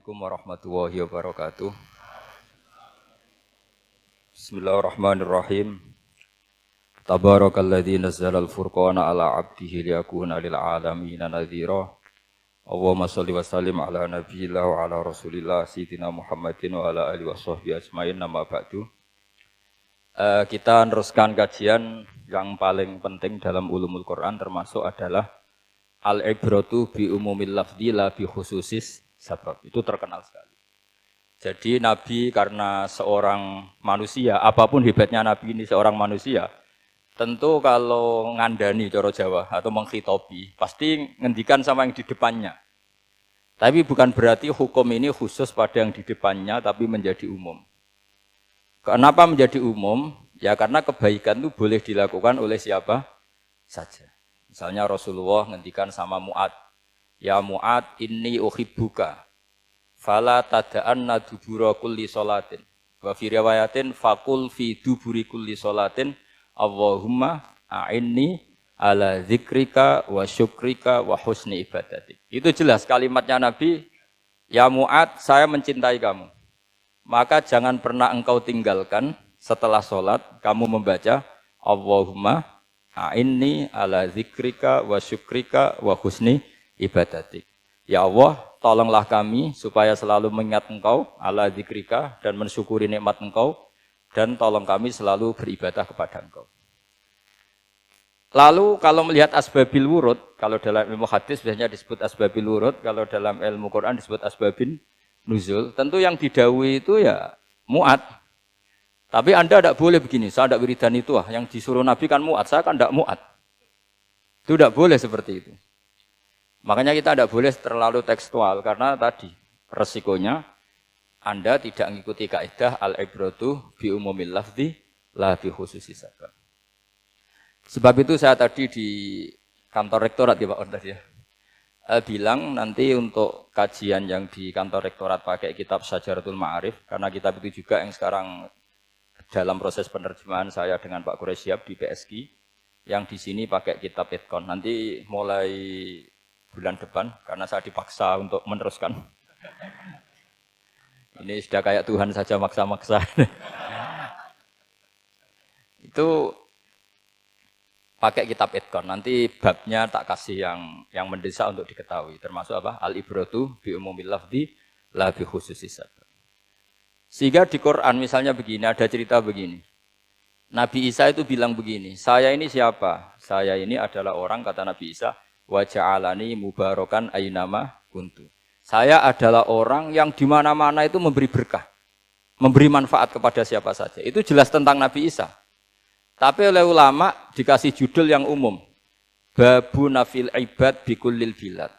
Assalamualaikum warahmatullahi wabarakatuh. Bismillahirrahmanirrahim. Tabarakalladzi nazzalal furqana ala 'abdihi liyakuna lil 'alamin nadhira. Allahumma shalli wa sallim ala nabiyyillah wa ala rasulillah sayyidina Muhammadin wa ala alihi washabbihi ajmain. Nama ba'du. Kita meneruskan kajian yang paling penting dalam ulumul Quran termasuk adalah al-ibratu bi umumil lafzi la bi khususis sabab. Itu terkenal sekali. Jadi Nabi karena seorang manusia, apapun hebatnya Nabi ini seorang manusia, tentu kalau ngandani cara Jawa atau menghitobi, pasti ngendikan sama yang di depannya. Tapi bukan berarti hukum ini khusus pada yang di depannya, tapi menjadi umum. Kenapa menjadi umum? Ya karena kebaikan itu boleh dilakukan oleh siapa saja. Misalnya Rasulullah ngendikan sama Mu'ad, ya Mu'ad inni uhibbuka, fala tada'anna dubura kulli sholatin. Wa fi riwayatin faqul fi duburi kulli sholatin, Allahumma a'inni ala zikrika wa syukrika wa husni ibadatik. Itu jelas kalimatnya Nabi, ya Mu'ad saya mencintai kamu. Maka jangan pernah engkau tinggalkan setelah sholat, kamu membaca Allahumma a'inni ala zikrika wa syukrika wa husni ibadatik. Ya Allah, tolonglah kami supaya selalu mengingat engkau ala zikrika dan mensyukuri nikmat engkau, dan tolong kami selalu beribadah kepada engkau. Lalu kalau melihat asbabil wurud, kalau dalam ilmu hadis biasanya disebut asbabil wurud, kalau dalam ilmu Quran disebut asbabin nuzul, tentu yang didhawuhi itu ya Mu'ad. Tapi Anda tidak boleh begini, saya tidak wiridan itu yang disuruh Nabi kan Mu'ad, saya kan tidak Mu'ad. Itu tidak boleh seperti itu. Makanya kita tidak boleh terlalu tekstual, karena tadi resikonya Anda tidak mengikuti kaidah al-ibratu bi umumil lafzi la bi khususi sabab. Sebab itu saya tadi di kantor rektorat ya Pak Ordas ya, bilang nanti untuk kajian yang di kantor rektorat pakai kitab Syajaratul Ma'arif, karena kitab itu juga yang sekarang dalam proses penerjemahan saya dengan Pak Quraisyab di PSG, yang di sini pakai kitab Itqan. Nanti mulai bulan depan, karena saya dipaksa untuk meneruskan. Ini sudah kayak Tuhan saja maksa-maksa. Itu pakai kitab Itqan. Nanti babnya tak kasih yang mendesak untuk diketahui. Termasuk apa? Al-ibratu bi umumil lafzi la bi khususis sabab. Sehingga di Quran misalnya begini, ada cerita begini. Nabi Isa itu bilang begini, saya ini siapa? Saya ini adalah orang, kata Nabi Isa, wa ja'alani mubarakan aynama kuntu. Saya adalah orang yang di mana-mana itu memberi berkah, memberi manfaat kepada siapa saja. Itu jelas tentang Nabi Isa. Tapi oleh ulama dikasih judul yang umum. Babu nafil ibad bikullil bilad.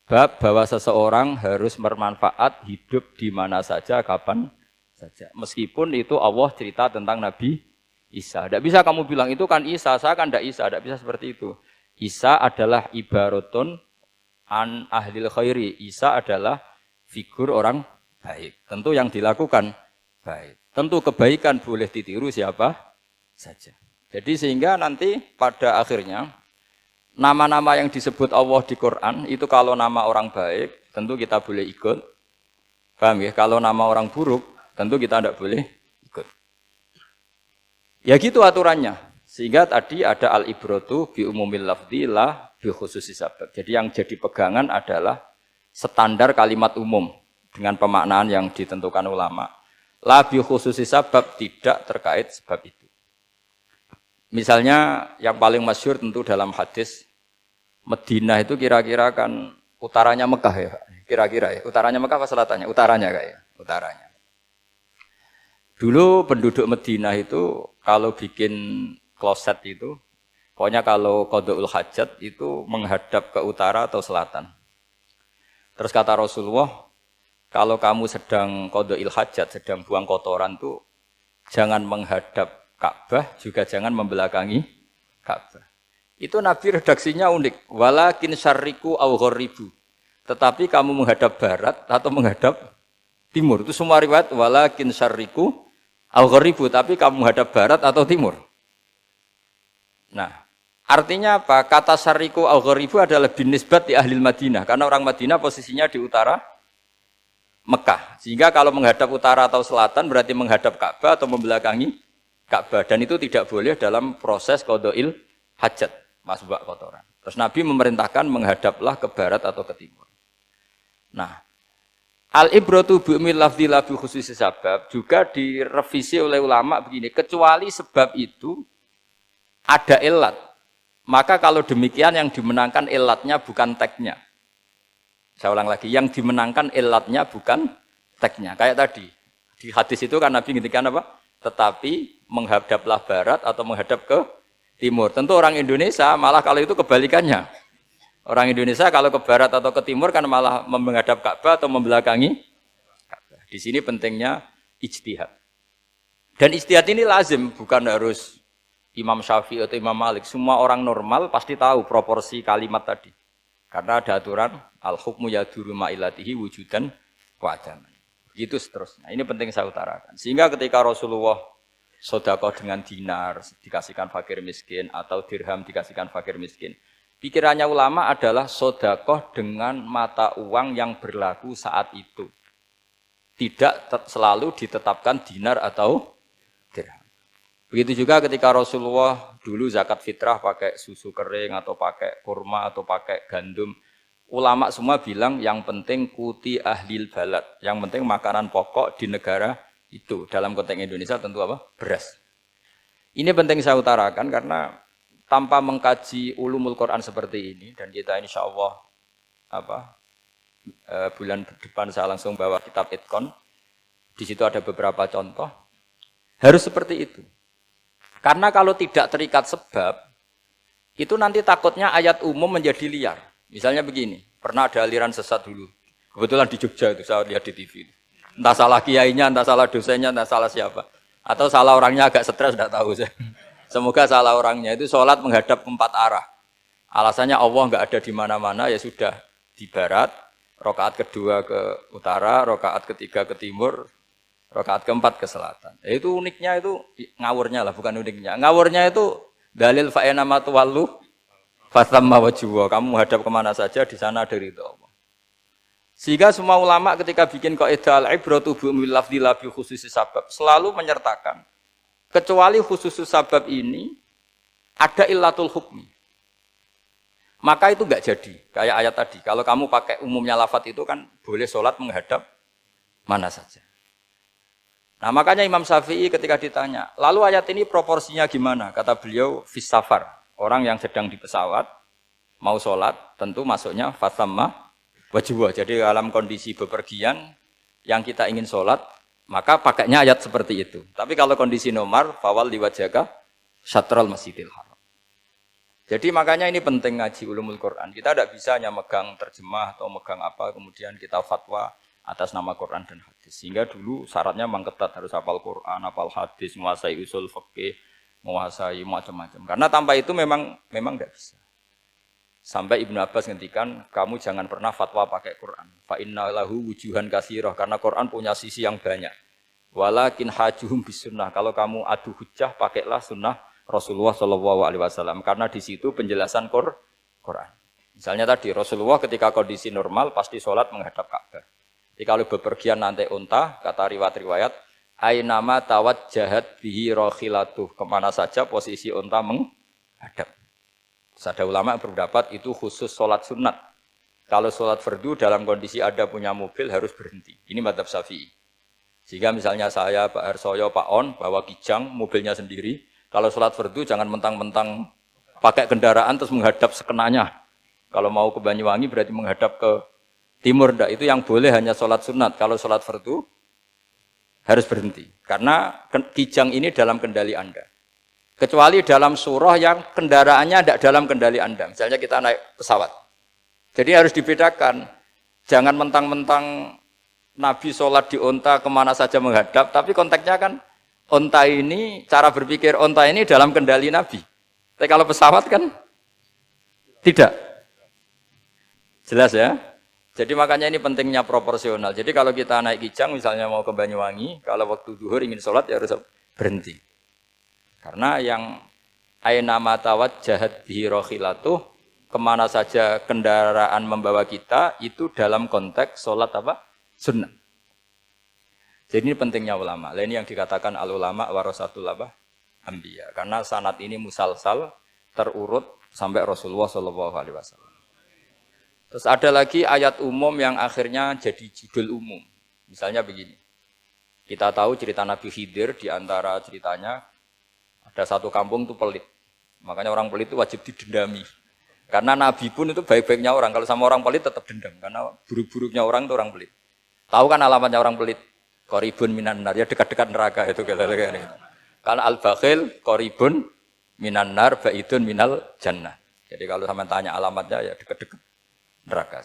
Bab bahwa seseorang harus bermanfaat hidup di mana saja, kapan saja. Meskipun itu Allah cerita tentang Nabi Isa. Tidak bisa kamu bilang itu kan Isa, saya kan tidak Isa. Tidak bisa seperti itu. Isa adalah ibaratun an ahlil khairi. Isa adalah figur orang baik. Tentu yang dilakukan baik. Tentu kebaikan boleh ditiru siapa saja. Jadi sehingga nanti pada akhirnya nama-nama yang disebut Allah di Quran itu kalau nama orang baik tentu kita boleh ikut. Paham ya? Kalau nama orang buruk tentu kita tidak boleh ikut. Ya gitu aturannya. Sehingga tadi ada al-ibratu bi umumil lafzi la bi khususi sabab. Jadi yang jadi pegangan adalah standar kalimat umum dengan pemaknaan yang ditentukan ulama. La bi khususi sabab tidak terkait sebab itu. Misalnya yang paling masyhur tentu dalam hadis Madinah itu kira-kira kan utaranya Mekah ya, kira-kira ya. Utaranya Mekah apa selatannya? Utaranya kayak, utaranya. Dulu penduduk Madinah itu kalau bikin kloset itu, pokoknya kalau qada'ul hajat itu menghadap ke utara atau selatan. Terus kata Rasulullah, kalau kamu sedang qada'il hajat, sedang buang kotoran tuh jangan menghadap Ka'bah, juga jangan membelakangi Ka'bah. Itu Nabi redaksinya unik. Walakin syarriku aw gharibu. Tetapi kamu menghadap barat atau menghadap timur. Itu semua riwayat walakin syarriku aw gharibu, tapi kamu menghadap barat atau timur. Nah, artinya apa? Kata syarriku aw gharibu adalah binisbat di ahli Madinah, karena orang Madinah posisinya di utara Mekah. Sehingga kalau menghadap utara atau selatan berarti menghadap Ka'bah atau membelakangi Ka'bah. Dan itu tidak boleh dalam proses qada'il hajat, masbuk kotoran. Terus Nabi memerintahkan menghadaplah ke barat atau ke timur. Nah, al-ibratu bi'umil lafzi la bi khususi sabab juga direvisi oleh ulama begini, kecuali sebab itu ada ilat. Maka kalau demikian yang dimenangkan ilatnya bukan teknya. Saya ulang lagi, yang dimenangkan ilatnya bukan teknya. Kayak tadi, di hadis itu kan Nabi ngintikan apa? Tetapi menghadaplah barat atau menghadap ke timur. Tentu orang Indonesia malah kalau itu kebalikannya. Orang Indonesia kalau ke barat atau ke timur kan malah menghadap Ka'bah atau membelakangi Ka'bah. Di sini pentingnya ijtihad. Dan ijtihad ini lazim, bukan harus Imam Syafi'i atau Imam Malik. Semua orang normal pasti tahu proporsi kalimat tadi. Karena ada aturan al-hukmu yaduru ma'ilatihi wujudan wa adaman. Begitu seterusnya. Ini penting saya utarakan. Sehingga ketika Rasulullah sedekah dengan dinar dikasihkan fakir miskin atau dirham dikasihkan fakir miskin, pikirannya ulama adalah sedekah dengan mata uang yang berlaku saat itu. Tidak selalu ditetapkan dinar atau dirham. Begitu juga ketika Rasulullah dulu zakat fitrah pakai susu kering atau pakai kurma atau pakai gandum. Ulama semua bilang yang penting kuti ahlil balad. Yang penting makanan pokok di negara itu. Dalam konteks Indonesia tentu apa? Beras. Ini penting saya utarakan karena tanpa mengkaji ulumul Quran seperti ini. Dan kita insya Allah bulan depan saya langsung bawa kitab Itkon. Di situ ada beberapa contoh. Harus seperti itu. Karena kalau tidak terikat sebab, itu nanti takutnya ayat umum menjadi liar. Misalnya begini, pernah ada aliran sesat dulu. Kebetulan di Jogja itu, saya lihat di TV. Entah salah kiainya, entah salah dosennya, entah salah siapa. Atau salah orangnya agak stres, tidak tahu saya. Semoga salah orangnya itu sholat menghadap 4 arah. Alasannya Allah nggak ada di mana-mana, ya sudah di barat, rakaat kedua ke utara, rakaat ketiga ke timur, rakaat keempat ke selatan. Itu uniknya itu ngawurnya lah, bukan uniknya. Ngawurnya itu dalil fa'ina matuwallu fatamma wajhuwa. Kamu menghadap kemana saja di sana ada ridha Allah. Sehingga semua ulama ketika bikin kaidah al-ibratu bi'umil lafzi la bi khususi sabab selalu menyertakan kecuali khusus sabab ini ada illatul hukmi. Maka itu enggak jadi. Kayak ayat tadi, kalau kamu pakai umumnya lafaz itu kan boleh sholat menghadap mana saja. Nah makanya Imam Syafi'i ketika ditanya, lalu ayat ini proporsinya gimana? Kata beliau, fis safar. Orang yang sedang di pesawat, mau sholat, tentu masuknya fatamma wajibah. Jadi dalam kondisi bepergian, yang kita ingin sholat, maka pakainya ayat seperti itu. Tapi kalau kondisi nomor, fawal liwajaka syatral masjidil haram. Jadi makanya ini penting ngaji ulumul Quran. Kita tidak bisa hanya megang terjemah atau megang apa, kemudian kita fatwa atas nama Quran dan hadis. Sehingga dulu syaratnya memang ketat, harus hafal Quran, hafal hadis, menguasai usul fikih, menguasai macam-macam. Karena tanpa itu memang tidak bisa. Sampai Ibnu Abbas ngendikan, kamu jangan pernah fatwa pakai Quran. Fa inna lahu wujuhan katsirah, karena Quran punya sisi yang banyak. Walakin hajuhum bisunnah. Kalau kamu adu hujjah, pakailah sunnah Rasulullah SAW. Karena di situ penjelasan Quran. Misalnya tadi Rasulullah ketika kondisi normal pasti sholat menghadap Ka'bah. Jadi kalau bepergian nanti unta, kata riwayat-riwayat, ainama tawajjahat bihi rakhilatuh, kemana saja posisi unta menghadap. Ada ulama berpendapat itu khusus sholat sunat. Kalau sholat fardu dalam kondisi ada punya mobil harus berhenti. Ini madzhab Syafi'i. Sehingga misalnya saya, Pak Harsoyo, Pak On, bawa kijang, mobilnya sendiri. Kalau sholat fardu jangan mentang-mentang pakai kendaraan terus menghadap sekenanya. Kalau mau ke Banyuwangi berarti menghadap ke timur, enggak, itu yang boleh hanya sholat sunat. Kalau sholat fardu harus berhenti. Karena kijang ini dalam kendali Anda. Kecuali dalam surah yang kendaraannya tidak dalam kendali Anda. Misalnya kita naik pesawat. Jadi harus dibedakan. Jangan mentang-mentang Nabi sholat di onta kemana saja menghadap. Tapi konteksnya kan onta ini, cara berpikir onta ini dalam kendali Nabi. Tapi kalau pesawat kan tidak. Jelas ya? Jadi makanya ini pentingnya proporsional. Jadi kalau kita naik kijang misalnya mau ke Banyuwangi, kalau waktu zuhur ingin sholat ya harus berhenti. Karena yang aina matawat jahat bihi rakhilatuh, kemana saja kendaraan membawa kita itu dalam konteks sholat apa? Sunnah. Jadi ini pentingnya ulama. Ini yang dikatakan al-ulama warasatul anbiya. Karena sanad ini musalsal terurut sampai Rasulullah SAW. Terus ada lagi ayat umum yang akhirnya jadi judul umum. Misalnya begini. Kita tahu cerita Nabi Khidir, di antara ceritanya ada satu kampung itu pelit. Makanya orang pelit itu wajib didendami. Karena Nabi pun itu baik-baiknya orang. Kalau sama orang pelit tetap dendam. Karena buruk-buruknya orang itu orang pelit. Tahu kan alamatnya orang pelit? Qoribun minan nar, ya dekat-dekat neraka itu kira-kira. Karena al-bakhil qoribun minan nar, ba'idun minal jannah. Jadi kalau sama tanya alamatnya ya dekat-dekat neraka.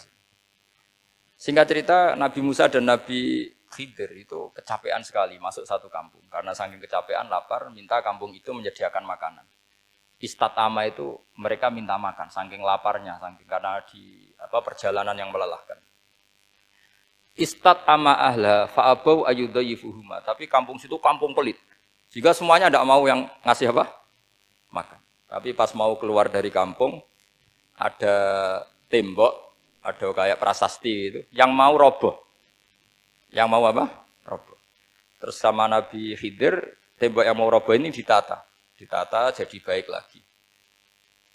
Singkat cerita, Nabi Musa dan Nabi Khidir itu kecapean sekali masuk satu kampung. Karena saking kecapean, lapar, minta kampung itu menyediakan makanan. Istatama itu mereka minta makan, saking laparnya, saking karena di perjalanan yang melelahkan. Istatama ahla fa'abau ayyudhayifuhuma. Tapi kampung situ kampung pelit. Jika semuanya tidak mau yang ngasih apa? Makan. Tapi pas mau keluar dari kampung, ada tembok, ada kayak prasasti itu, yang mau roboh. Yang mau apa? Roboh. Terus sama Nabi Khidir, tembok yang mau roboh ini ditata. Ditata jadi baik lagi.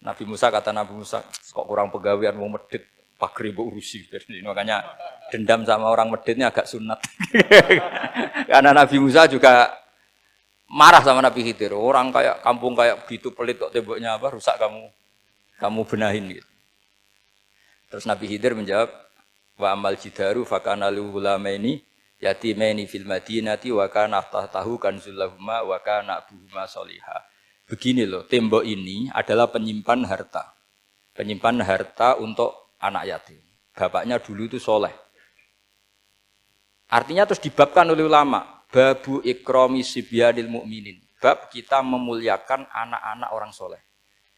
Nabi Musa kata Nabi Musa, kok kurang pegawaian mau medit, pagri mbok urusi. Jadi makanya dendam sama orang meditnya agak sunat. Karena Nabi Musa juga marah sama Nabi Khidir. Orang kayak kampung kayak begitu pelit kok temboknya apa rusak kamu benahin gitu. Terus Nabi Khidir menjawab, wa amal jidaru fakana lulamaini yatimaini fil madinati wa kana tahtahu kanzul lahuma wa kana abuhuma sholiha. Begini loh, tembok ini adalah penyimpan harta. Penyimpan harta untuk anak yatim. Bapaknya dulu itu soleh. Artinya terus dibabkan oleh ulama. Babu ikrami sibyanil mu'minin. Bab kita memuliakan anak-anak orang soleh.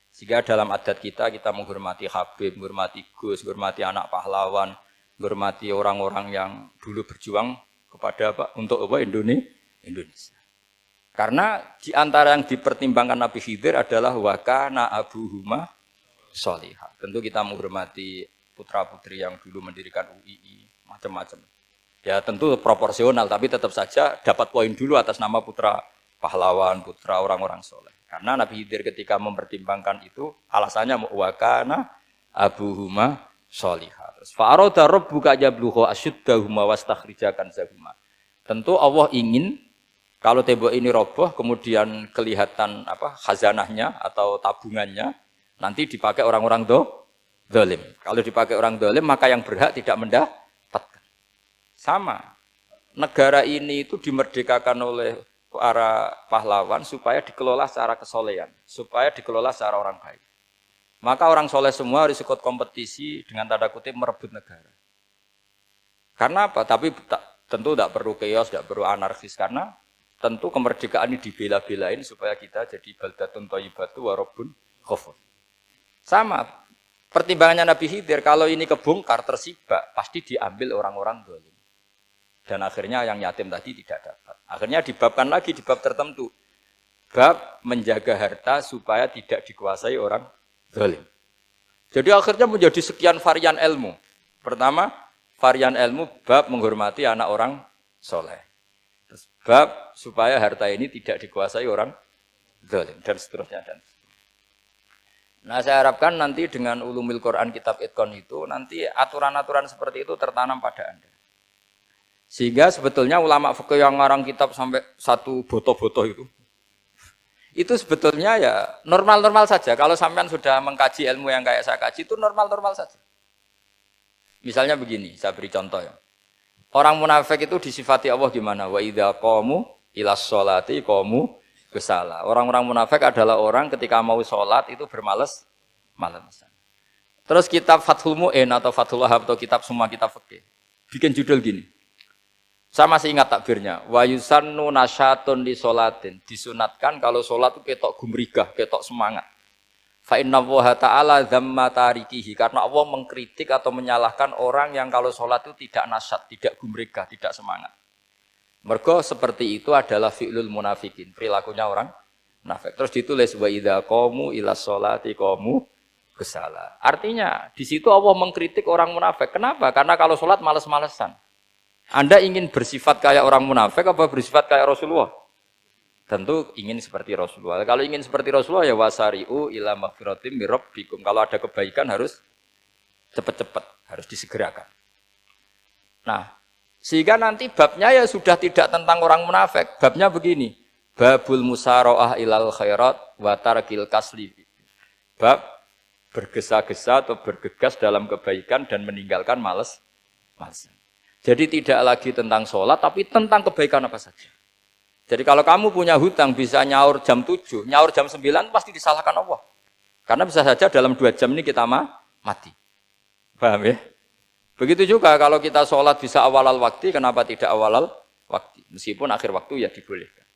Sehingga dalam adat kita menghormati Habib, menghormati Gus, menghormati anak pahlawan, menghormati orang-orang yang dulu berjuang kepada untuk Indonesia. Karena di antara yang dipertimbangkan Nabi Khidir adalah wakana abuhuma sholihah. Tentu kita menghormati putra-putri yang dulu mendirikan UII, macam-macam. Ya tentu proporsional, tapi tetap saja dapat poin dulu atas nama putra pahlawan, putra orang-orang soleh. Karena Nabi Khidir ketika mempertimbangkan itu, alasannya wakana abuhuma sholihah. Fa'aroda rabbuka yablugha ashuddahuma wastakhrijakan zahuma. Tentu Allah ingin kalau tembok ini roboh, kemudian kelihatan khazanahnya atau tabungannya, nanti dipakai orang-orang zalim. Kalau dipakai orang zalim, maka yang berhak tidak mendapatkan. Sama, negara ini itu dimerdekakan oleh para pahlawan supaya dikelola secara kesolehan, supaya dikelola secara orang baik. Maka orang soleh semua harus ikut kompetisi dengan tanda kutip merebut negara. Karena apa? Tapi tentu tidak perlu chaos, tidak perlu anarkis, karena tentu kemerdekaan ini dibela-belain supaya kita jadi baldatun thayyibatu wa rabbun ghafur. Sama, pertimbangannya Nabi Khidir, kalau ini kebongkar tersibak, pasti diambil orang-orang zalim. Dan akhirnya yang yatim tadi tidak dapat. Akhirnya dibabkan lagi di bab tertentu. Bab menjaga harta supaya tidak dikuasai orang zalim. Jadi akhirnya menjadi sekian varian ilmu. Pertama, varian ilmu bab menghormati anak orang soleh. Terus bab supaya harta ini tidak dikuasai orang zalim dan seterusnya. Nah saya harapkan nanti dengan ulumil Quran kitab Itqan itu nanti aturan-aturan seperti itu tertanam pada Anda. Sehingga sebetulnya ulama fikih yang ngarang kitab sampai satu boto-boto itu sebetulnya ya normal-normal saja. Kalau sampean sudah mengkaji ilmu yang kayak saya kaji itu normal-normal saja. Misalnya begini, saya beri contoh ya. Orang munafik itu disifati Allah gimana? Wa idza qamu ilas sholati qamu kusala. Orang-orang munafik adalah orang ketika mau sholat itu bermalas-malasan. Terus kitab Fathul Mu'in atau Fathul Wahab atau kitab semua kitab fikih bikin judul gini. Saya masih ingat takbirnya. Wa yusannu nasyatun li sholatin. Disunatkan kalau sholat itu ketok gumrigah, ketok semangat. Fa inna Allaha ta'ala dzamma tarikihi. Karena Allah mengkritik atau menyalahkan orang yang kalau sholat itu tidak nasyat, tidak gumrigah, tidak semangat. Mergo seperti itu adalah fi'lul munafikin, perilakunya orang munafik. Terus ditulis wa idza qamu ilas sholati qamu kusala. Artinya di situ Allah mengkritik orang munafik. Kenapa? Karena kalau sholat males-malesan. Anda ingin bersifat kayak orang munafik apa bersifat kayak Rasulullah? Tentu ingin seperti Rasulullah. Kalau ingin seperti Rasulullah ya wasari'u ila maghfiratim mir rabbikum. Kalau ada kebaikan harus cepat-cepat, harus disegerakan. Nah, sehingga nanti babnya ya sudah tidak tentang orang munafik. Babnya begini. Babul musara'ah ilal khairat wa tarkil kasli. Bab bergesa-gesa atau bergegas dalam kebaikan dan meninggalkan malas. Jadi tidak lagi tentang sholat, tapi tentang kebaikan apa saja. Jadi kalau kamu punya hutang bisa nyaur jam 7, nyaur jam 9 pasti disalahkan Allah. Karena bisa saja dalam 2 jam ini kita mati. Paham ya? Begitu juga kalau kita sholat bisa awal waktu, kenapa tidak awal waktu? Meskipun akhir waktu ya dibolehkan.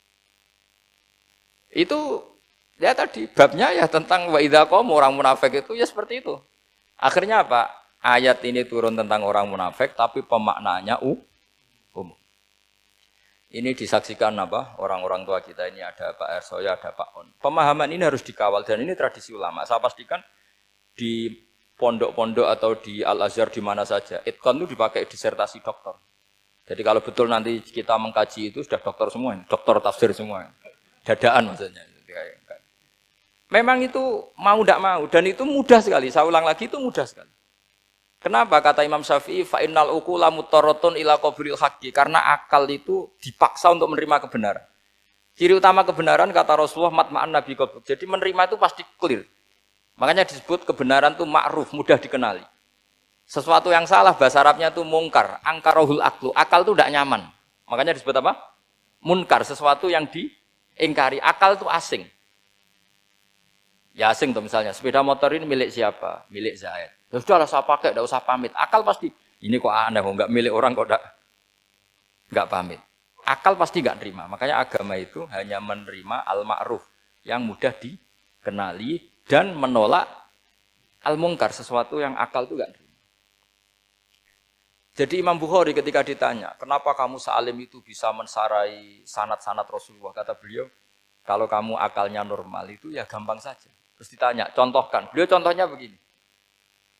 Itu ya tadi babnya ya tentang wa idza qamu orang munafik itu ya seperti itu. Akhirnya apa? Ayat ini turun tentang orang munafik tapi pemaknaannya umum. Ini disaksikan apa? Orang-orang tua kita ini ada Pak Ersoya, ada Pak On. Pemahaman ini harus dikawal dan ini tradisi ulama. Saya pastikan di pondok-pondok atau di Al-Azhar di mana saja, itqan itu dipakai disertasi doktor. Jadi kalau betul nanti kita mengkaji itu sudah doktor semua, doktor tafsir semua. Dadaan maksudnya. Memang itu mau tidak mau dan itu mudah sekali. Saya ulang lagi itu mudah sekali. Kenapa kata Imam Syafi'i fa innal uqula mutarratun ila qabril haqqi, karena akal itu dipaksa untuk menerima kebenaran. Ciri utama kebenaran kata Rasulullah matma'an nabi qabr. Jadi menerima itu pasti clear. Makanya disebut kebenaran itu ma'ruf, mudah dikenali. Sesuatu yang salah bahasa Arabnya itu mungkar, angkarohul aklu. Akal itu tidak nyaman. Makanya disebut apa? Munkar, sesuatu yang diingkari. Akal itu asing. Ya asing tuh misalnya, sepeda motor ini milik siapa? Milik Zaid. Ya sudah saya pakai, tidak usah pamit. Akal pasti, ini kok aneh, nggak milik orang kok nggak pamit. Akal pasti nggak terima. Makanya agama itu hanya menerima al-ma'ruf yang mudah dikenali dan menolak al-mungkar, sesuatu yang akal itu nggak terima. Jadi Imam Bukhari ketika ditanya, kenapa kamu salim itu bisa mensarai sanad-sanad Rasulullah? Kata beliau, kalau kamu akalnya normal itu ya gampang saja. Terus ditanya, contohkan. Beliau contohnya begini.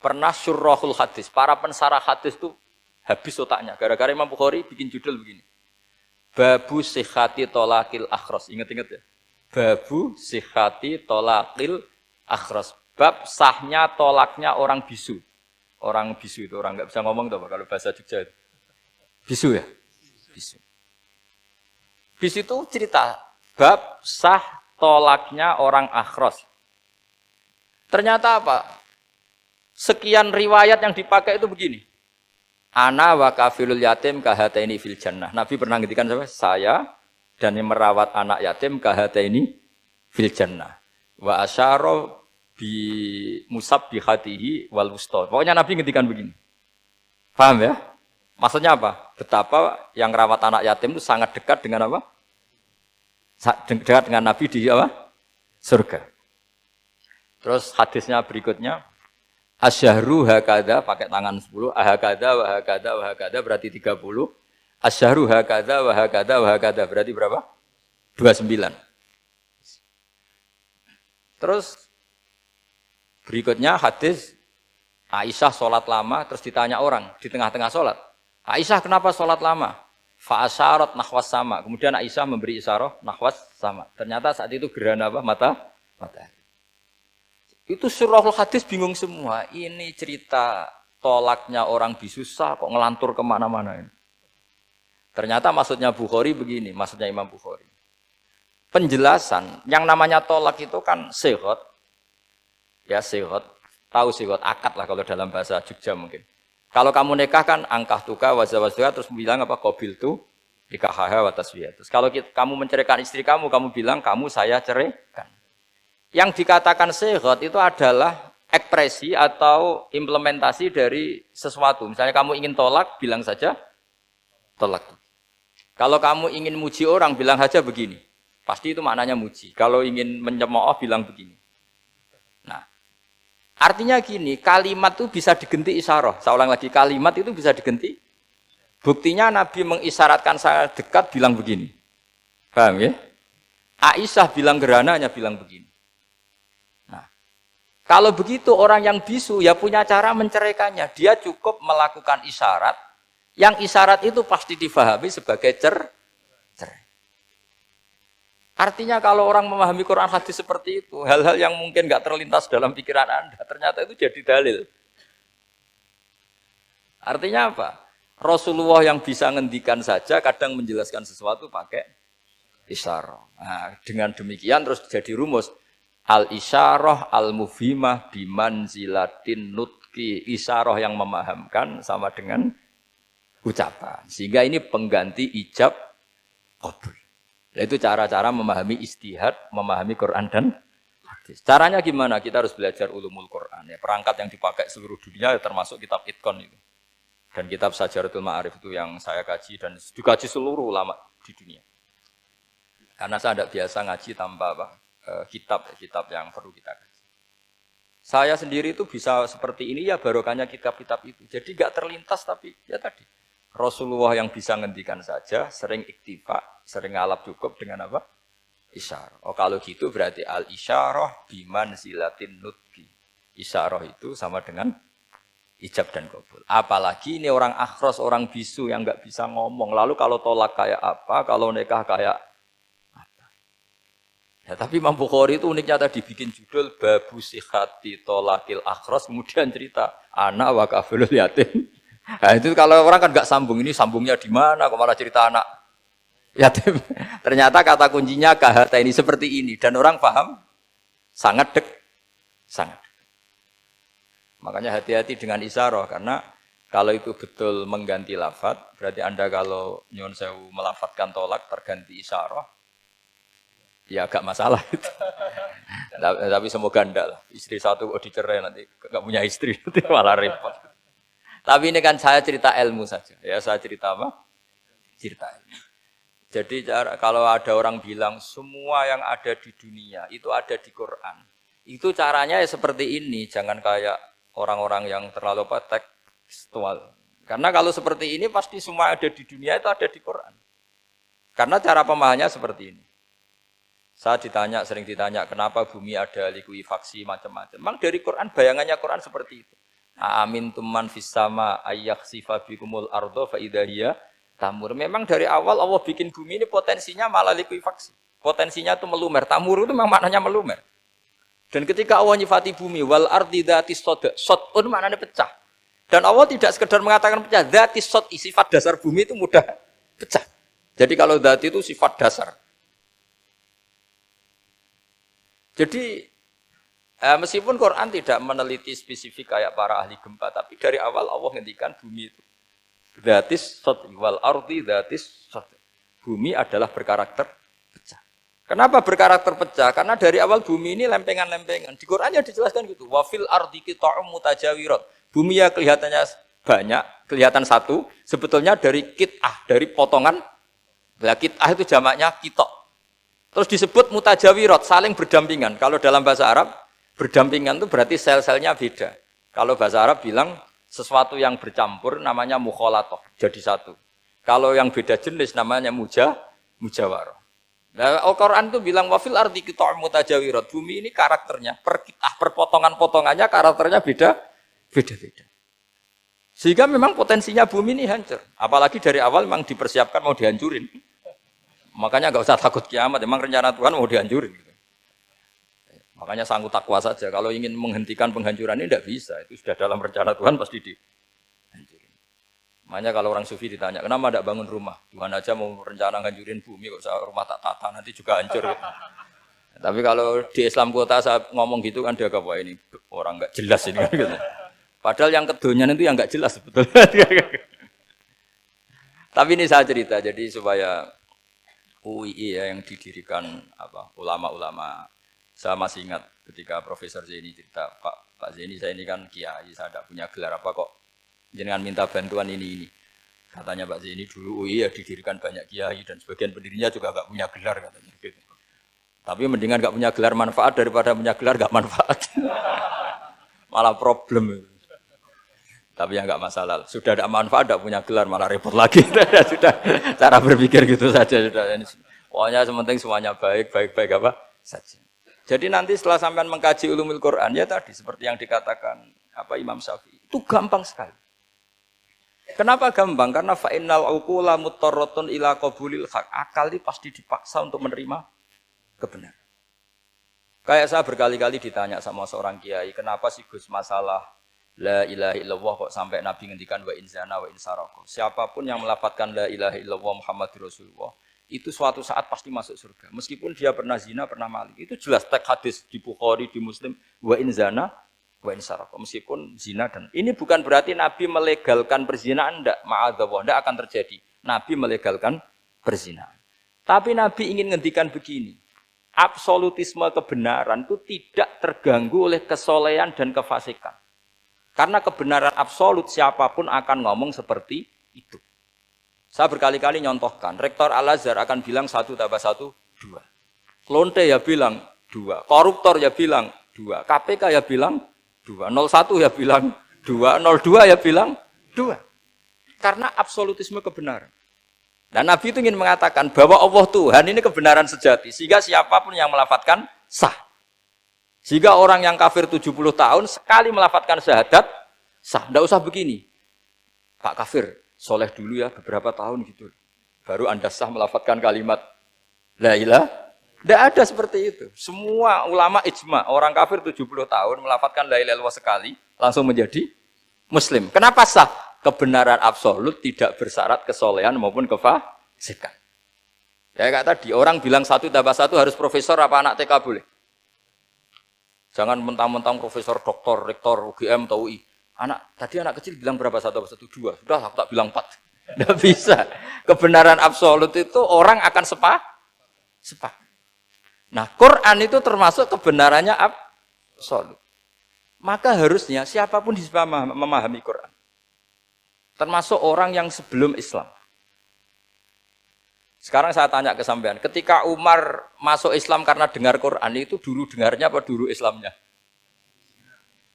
Pernah syurrahul hadis, para pensarah hadis itu habis otaknya. Gara-gara Imam Bukhari bikin judul begini. Babu sihhati tolakil akhros. Ingat-ingat ya. Babu sihhati tolakil akhros. Bab sahnya tolaknya orang bisu. Orang bisu itu orang nggak bisa ngomong tuh kalau bahasa Jogja itu. Bisu ya? Bisu. Bisu itu cerita bab sah tolaknya orang akhros. Ternyata apa? Sekian riwayat yang dipakai itu begini. Ana wa kafilul yatim kahataini fil jannah. Nabi pernah ngendikan saya dan yang merawat anak yatim kahataini fil jannah. Wa asyara bi musabbihatihi wal wusta. Pokoknya Nabi ngendikan begini. Paham ya? Maksudnya apa? Betapa yang merawat anak yatim itu sangat dekat dengan apa? Dekat dengan Nabi di apa? Surga. Terus hadisnya berikutnya. Asyahru hakada pakai tangan 10, ahakada wa hakada wa hakada berarti 30. Asyahru hakada wa hakada wa hakada berarti berapa? 29. Terus berikutnya hadis Aisyah sholat lama terus ditanya orang di tengah-tengah sholat. Aisyah kenapa sholat lama? Fa asyarat nahwas sama. Kemudian Aisyah memberi isyarah nahwas sama. Ternyata saat itu gerhana apa? Matahari. Itu surahul hadis bingung semua. Ini cerita tolaknya orang bisusah kok ngelantur kemana-mana ini. Ternyata maksudnya Bukhari begini, maksudnya Imam Bukhari. Penjelasan, yang namanya tolak itu kan sihot. Ya sihot, tahu sihot, akad lah kalau dalam bahasa Jogja mungkin. Kalau kamu nikah kan angkah tuka, wazawazduha, terus bilang apa? Qabil tu, nikahaha wa taswiyah. Terus kalau kamu menceraikan istri kamu bilang kamu saya ceraikan. Yang dikatakan sihot itu adalah ekspresi atau implementasi dari sesuatu. Misalnya kamu ingin tolak, bilang saja tolak. Kalau kamu ingin muji orang, bilang saja begini. Pasti itu maknanya muji. Kalau ingin mencemooh, bilang begini. Nah, artinya gini, kalimat itu bisa diganti isyarah. Saya ulang lagi, kalimat itu bisa diganti. Buktinya Nabi mengisyaratkan saya dekat, bilang begini. Paham ya? Aisyah bilang gerhana, hanya bilang begini. Kalau begitu orang yang bisu ya punya cara menceraikannya. Dia cukup melakukan isyarat Yang isyarat itu pasti difahami sebagai cerai. Artinya kalau orang memahami Quran hadis seperti itu, hal-hal yang mungkin nggak terlintas dalam pikiran Anda, ternyata itu jadi dalil. Artinya apa? Rasulullah yang bisa ngendikan saja kadang menjelaskan sesuatu pakai isyarah. Nah, dengan demikian terus jadi rumus al-isyarah al-mufhimah bimanzilatin nutqi. Isyarah yang memahamkan sama dengan ucapan. Sehingga ini pengganti ijab qabul. Itu cara-cara memahami istihad, memahami Quran dan hadis. Caranya gimana? Kita harus belajar ulumul Quran. Ya, perangkat yang dipakai seluruh dunia termasuk kitab Itqan itu. Dan kitab Sajaratul Ma'arif itu yang saya kaji dan dikaji seluruh ulama di dunia. Karena saya tidak biasa ngaji tanpa kitab yang perlu kita kaji. Saya sendiri itu bisa seperti ini ya barokahnya kitab-kitab itu. Jadi gak terlintas tapi ya tadi. Rasulullah yang bisa ngendikan saja, sering iktifa, sering ngalap cukup dengan apa? Isyarah. Oh kalau gitu berarti al-isyarah bimanzilatin nutqi. Isyarah itu sama dengan ijab dan qabul. Apalagi ini orang akhros, orang bisu yang nggak bisa ngomong. Lalu kalau tolak kayak apa, kalau nikah kayak apa. Ya, tapi Imam Bukhari itu uniknya tadi bikin judul Babu Sihati Tolakil Akhros, kemudian cerita anak wa kafilul yatim. Nah itu kalau orang kan nggak sambung, ini sambungnya di mana? Kok malah cerita anak yatim? Ternyata kata kuncinya kahata ini seperti ini dan orang paham sangat sangat. Makanya hati-hati dengan isyarah karena kalau itu betul mengganti lafadz, berarti Anda kalau nyun sewu melafatkan tolak terganti isyarah, ya agak masalah itu. Tapi semoga enggak lah. Istri satu kok dicerai nanti nggak punya istri nanti malah repot. Tapi ini kan saya cerita ilmu saja. Ya saya cerita apa? Cerita ilmu. Jadi kalau ada orang bilang semua yang ada di dunia itu ada di Quran. Itu caranya ya seperti ini. Jangan kayak orang-orang yang terlalu tekstual. Karena kalau seperti ini pasti semua ada di dunia itu ada di Quran. Karena cara pemahamannya seperti ini. Saya sering ditanya kenapa bumi ada likuifaksi macam-macam. Memang dari Quran bayangannya Quran seperti itu. Amin tuman fis sama ayyakhsifa bikumul ardo fa idza tamur. Memang dari awal Allah bikin bumi ini potensinya malah likuifaksi. Potensinya itu melumer. Tamur itu memang maknanya melumer. Dan ketika Allah nyifati bumi wal ardi dzatis sodun maknanya pecah. Dan Allah tidak sekedar mengatakan pecah, dzatis sod sifat dasar bumi itu mudah pecah. Jadi kalau dzat itu sifat dasar. Jadi meskipun Quran tidak meneliti spesifik kayak para ahli gempa, tapi dari awal Allah ngendikan bumi itu dzatis sod wal ardi dzatis sod. Bumi adalah berkarakter pecah. Kenapa berkarakter pecah? Karena dari awal bumi ini lempengan-lempengan. Di Qurannya dijelaskan gitu. Wa fil ardi qita'um mutajawirat. Bumi ya kelihatannya banyak, kelihatan satu, sebetulnya dari qit'ah, dari potongan. Lah qit'ah itu jamaknya qita'. Terus disebut mutajawirat, saling berdampingan. Kalau dalam bahasa Arab berdampingan itu berarti sel-selnya beda. Kalau bahasa Arab bilang sesuatu yang bercampur namanya mukhalatoh, jadi satu. Kalau yang beda jenis namanya mujawarah. Nah, Al-Quran itu bilang wafil ardi qita'um mutajawirat. Bumi ini karakternya per potongan-potongannya karakternya beda-beda. Sehingga memang potensinya bumi ini hancur. Apalagi dari awal memang dipersiapkan mau dihancurin. Makanya nggak usah takut kiamat. Memang rencana Tuhan mau dihancurin. Makanya sanggup takwa saja. Kalau ingin menghentikan penghancuran ini tidak bisa. Itu sudah dalam rencana Tuhan pasti dihancurin. Makanya kalau orang sufi ditanya, kenapa tidak bangun rumah? Tuhan aja mau rencana hancurin bumi, kok saya rumah tak tata nanti juga hancur. Tapi kalau di Islam kota saya ngomong gitu kan dia kata, wah ini orang nggak jelas ini. Gitu. Padahal yang kedonyan itu yang nggak jelas sebetulnya. Tapi ini saya cerita, jadi supaya UII ya, yang didirikan ulama-ulama. Saya masih ingat ketika Profesor Zaini cerita, Pak Zaini saya ini kan kiai, saya tidak punya gelar apa kok jenengan minta bantuan ini. Katanya Pak Zaini dulu UI ya didirikan banyak kiai dan sebagian pendirinya juga nggak punya gelar katanya. Gitu. Tapi mendingan nggak punya gelar manfaat daripada punya gelar nggak manfaat. Malah problem. Tapi ya nggak masalah. Sudah ada manfaat, tidak punya gelar malah repot lagi. Sudah cara berpikir gitu saja sudah. Pokoknya sementing semuanya baik apa saja. Jadi nanti setelah sampean mengkaji ulumul Quran ya tadi seperti yang dikatakan Imam Syafi'i itu gampang sekali. Kenapa gampang? Karena fa'innal uqula muttarratun ila qabulil haq. Akal ini pasti dipaksa untuk menerima kebenaran. Kayak saya berkali-kali ditanya sama seorang kiai, kenapa sih Gus masalah la ilaha illallah kok sampai Nabi ngendikan wa inzana wa insaraka. Siapapun yang melafadzkan la ilaha illallah Muhammadur Rasulullah, itu suatu saat pasti masuk surga. Meskipun dia pernah zina, pernah maling. Itu jelas teks hadis di Bukhari, di Muslim, wa inzana wa insaraka. Meskipun zina dan ini bukan berarti Nabi melegalkan perzinahan, enggak, ma'adzallah, enggak akan terjadi. Nabi melegalkan perzinahan. Tapi Nabi ingin ngendikan begini. Absolutisme kebenaran itu tidak terganggu oleh kesolehan dan kefasikan. Karena kebenaran absolut siapapun akan ngomong seperti itu. Saya berkali-kali nyontohkan, Rektor Al-Azhar akan bilang 1 tambah 1, 2. Lonte ya bilang 2, koruptor ya bilang 2, KPK ya bilang 2, 01 ya bilang 2, 02 ya bilang 2. Karena absolutisme kebenaran. Dan Nabi itu ingin mengatakan bahwa Allah Tuhan ini kebenaran sejati. Sehingga siapapun yang melafadzkan sah. Jika orang yang kafir 70 tahun sekali melafadzkan syahadat, sah. Tidak usah begini. Pak kafir, soleh dulu ya beberapa tahun gitu. Baru Anda sah melafadzkan kalimat la ilaha. Tidak ada seperti itu. Semua ulama ijma, orang kafir 70 tahun melafadzkan la ilaha illallah sekali, langsung menjadi Muslim. Kenapa sah? Kebenaran absolut tidak bersyarat kesolehan maupun kefasikan. Ya kayak tadi, orang bilang 1 tambah 1 harus profesor apa anak TK boleh? Jangan mentang-mentang profesor, doktor, rektor, UGM, atau UI. Tadi anak kecil bilang berapa 1 tambah 1? 2. Sudah, aku tak bilang 4. Tidak bisa. Kebenaran absolut itu orang akan sepak. Nah, Quran itu termasuk kebenarannya absolut. Maka harusnya siapapun bisa memahami Quran. Termasuk orang yang sebelum Islam. Sekarang saya tanya ke sampean, ketika Umar masuk Islam karena dengar Quran itu dulu dengarnya apa dulu Islamnya?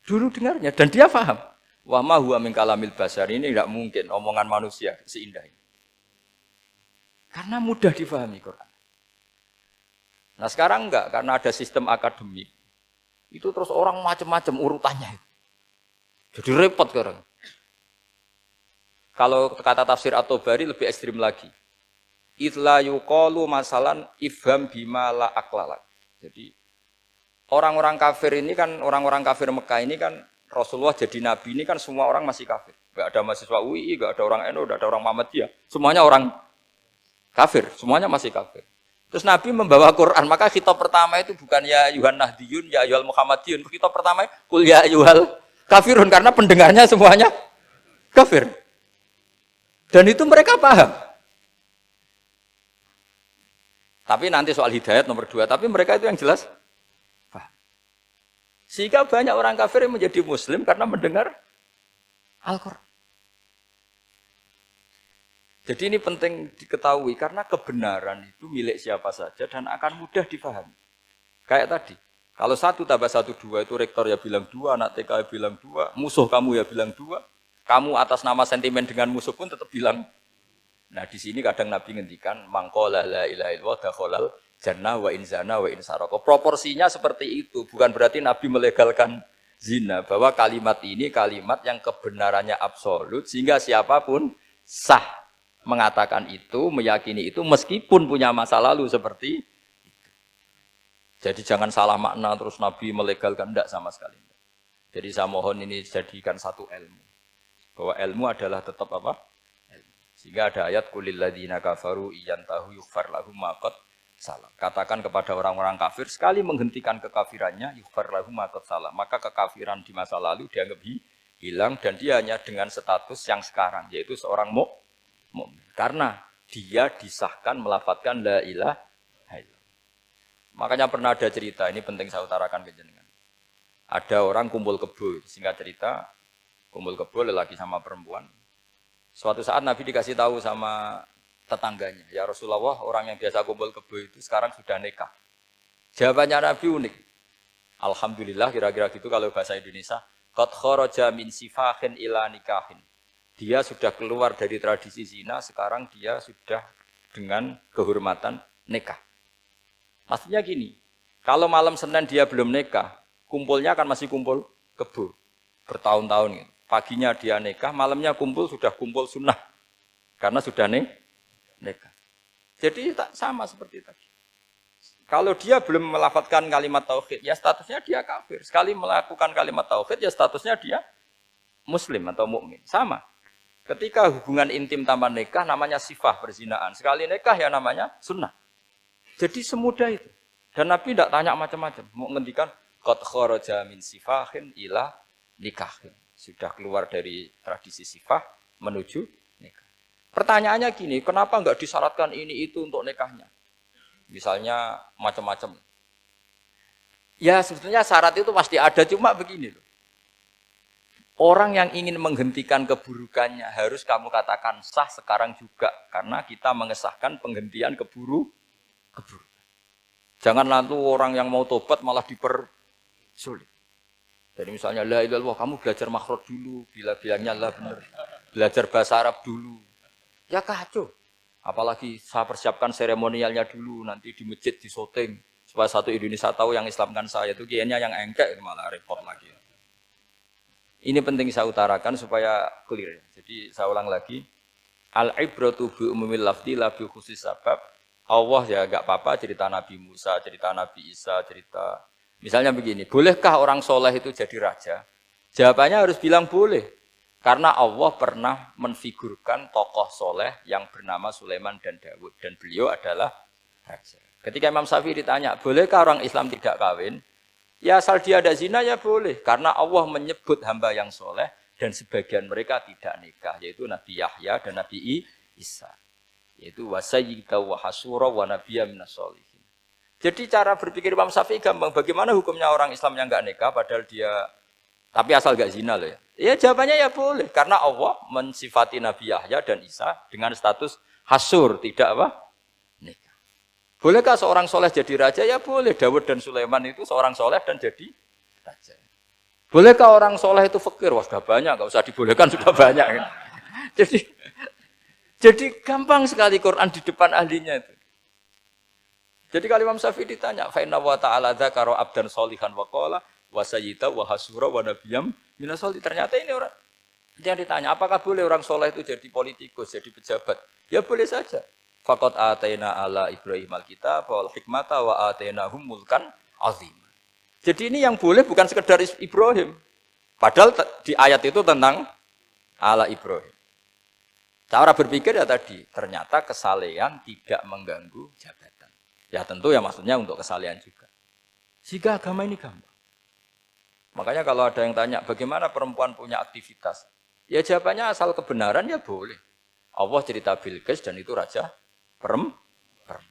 Dulu dengarnya dan dia paham. Wa ma huwa min kalamil basar, ini tidak mungkin omongan manusia seindah ini. Karena mudah difahami Quran. Nah sekarang enggak, karena ada sistem akademik. Itu terus orang macam-macam urutannya. Jadi repot sekarang. Kalau kata tafsir At-Tabari lebih ekstrim lagi. Itla yuqalu masalan ifham bima la aqlalak. Jadi orang-orang kafir ini kan, orang-orang kafir Mekah ini kan Rasulullah jadi nabi ini kan semua orang masih kafir. Enggak ada mahasiswa UI, enggak ada orang NU, enggak ada orang Muhammadiyah. Semuanya orang kafir, semuanya masih kafir. Terus Nabi membawa Quran, maka khitab pertama itu bukan ya ayuhan nahdiyun, ya ayuhal Muhammadiyun. Khitab pertama kul ya ayuhal kafirun karena pendengarnya semuanya kafir. Dan itu mereka paham. Tapi nanti soal hidayat nomor 2. Tapi mereka itu yang jelas paham. Sehingga banyak orang kafir yang menjadi muslim karena mendengar Al-Quran. Jadi ini penting diketahui karena kebenaran itu milik siapa saja dan akan mudah difahami. Kayak tadi. Kalau 1 tambah 1, 2 itu rektor ya bilang 2, anak TK ya bilang 2, musuh kamu ya bilang 2. Kamu atas nama sentimen dengan musuh pun tetap bilang. Nah di sini kadang Nabi ngendikan mangqala la ilaha illallah dakhalal jannah wa inzana wa insaraka. Proporsinya seperti itu, bukan berarti Nabi melegalkan zina, bahwa kalimat ini kalimat yang kebenarannya absolut sehingga siapapun sah mengatakan itu, meyakini itu meskipun punya masa lalu seperti itu. Jadi jangan salah makna terus Nabi melegalkan, enggak sama sekali. Jadi saya mohon ini jadikan satu ilmu. Bahwa ilmu adalah tetap apa? Ilmu. Sehingga ada ayat kulil ladzina kafaru iyantahu yughfar lahum ma qad salam. Katakan kepada orang-orang kafir sekali menghentikan kekafirannya yughfar lahum ma qad salam. Maka kekafiran di masa lalu dianggap hilang dan dia hanya dengan status yang sekarang yaitu seorang mukmin. Karena dia disahkan melafadzkan la ilaha illallah. Makanya pernah ada cerita, ini penting saya utarakan ke jenengan. Ada orang kumpul kebo, singkat cerita kumpul kebo lelaki sama perempuan. Suatu saat Nabi dikasih tahu sama tetangganya, ya Rasulullah orang yang biasa kumpul kebo itu sekarang sudah nikah. Jawabannya Nabi unik. Alhamdulillah kira-kira gitu kalau bahasa Indonesia. Qad kharaja min sifahin ila nikahin. Dia sudah keluar dari tradisi zina, sekarang dia sudah dengan kehormatan nikah. Maksudnya gini, kalau malam Senin dia belum nikah, kumpulnya akan masih kumpul kebo bertahun-tahun gitu. Paginya dia nikah, malamnya sudah kumpul sunnah. Karena sudah nikah. Jadi sama seperti tadi. Kalau dia belum melafadzkan kalimat tauhid, ya statusnya dia kafir. Sekali melakukan kalimat tauhid, ya statusnya dia muslim atau mukmin. Sama. Ketika hubungan intim tanpa nikah namanya sifah perzinaan. Sekali nikah ya namanya sunnah. Jadi semudah itu. Dan Nabi tidak tanya macam-macam. Mau ngendikan qad kharaja min sifahin ila nikahin. Sudah keluar dari tradisi sifah menuju nikah. Pertanyaannya gini, kenapa enggak disyaratkan ini itu untuk nikahnya? Misalnya macam-macam. Ya sebetulnya syarat itu pasti ada, cuma begini loh. Orang yang ingin menghentikan keburukannya harus kamu katakan sah sekarang juga. Karena kita mengesahkan penghentian keburukan. Jangan lalu orang yang mau tobat malah dipersulit. Jadi misalnya la ilaha illallah, kamu belajar makhraj dulu, bilangnya la benar. Belajar bahasa Arab dulu. Ya kacau. Apalagi saya persiapkan seremonialnya dulu, nanti di masjid di syuting supaya satu Indonesia tahu yang Islamkan saya itu kiainya yang engkek malah repot lagi. Ini penting saya utarakan supaya clear. Jadi saya ulang lagi, al-ibratu bi umumil lafzi la bi khusus sabab. Allah ya enggak apa-apa cerita Nabi Musa, cerita Nabi Isa, cerita misalnya begini, bolehkah orang soleh itu jadi raja? Jawabannya harus bilang boleh. Karena Allah pernah menfigurkan tokoh soleh yang bernama Sulaiman dan Daud. Dan beliau adalah raja. Ketika Imam Syafi'i ditanya, bolehkah orang Islam tidak kawin? Ya asal dia ada zina ya boleh. Karena Allah menyebut hamba yang soleh dan sebagian mereka tidak nikah. Yaitu Nabi Yahya dan Nabi Isa. Yaitu wasayyida wa hasura wa nabiyya minas sholihin. Jadi cara berpikir Imam Syafi'i gampang. Bagaimana hukumnya orang Islam yang enggak nikah padahal dia tapi asal enggak zina loh ya. Ya jawabannya ya boleh karena Allah mensifati Nabi Yahya dan Isa dengan status hasur, tidak apa? Nikah. Bolehkah seorang soleh jadi raja? Ya boleh. Daud dan Sulaiman itu seorang soleh dan jadi raja. Bolehkah orang soleh itu fakir? Wah sudah banyak, enggak usah dibolehkan sudah banyak. Jadi gampang sekali Quran di depan ahlinya itu. Jadi kalau Imam Syafi'i ditanya, fa inna wa ta'ala dzakara abdan sholihan wa qala wa sayyida wa hasura wa nabiyyam minas sholihin. Ternyata ini orang yang ditanya, apakah boleh orang soleh itu jadi politikus, jadi pejabat? Ya boleh saja. Faqad ataina ala Ibrahim alkitab wal hikmata wa atainahum mulkan azim. Jadi ini yang boleh bukan sekedar Ibrahim. Padahal di ayat itu tentang ala Ibrahim. Cara berpikir ya tadi, ternyata kesalehan tidak mengganggu jabatan. Ya tentu ya maksudnya untuk kesalehan juga. Sehingga agama ini gampang. Makanya kalau ada yang tanya, bagaimana perempuan punya aktivitas? Ya jawabannya asal kebenaran ya boleh. Allah cerita Bilqis dan itu raja perempuan.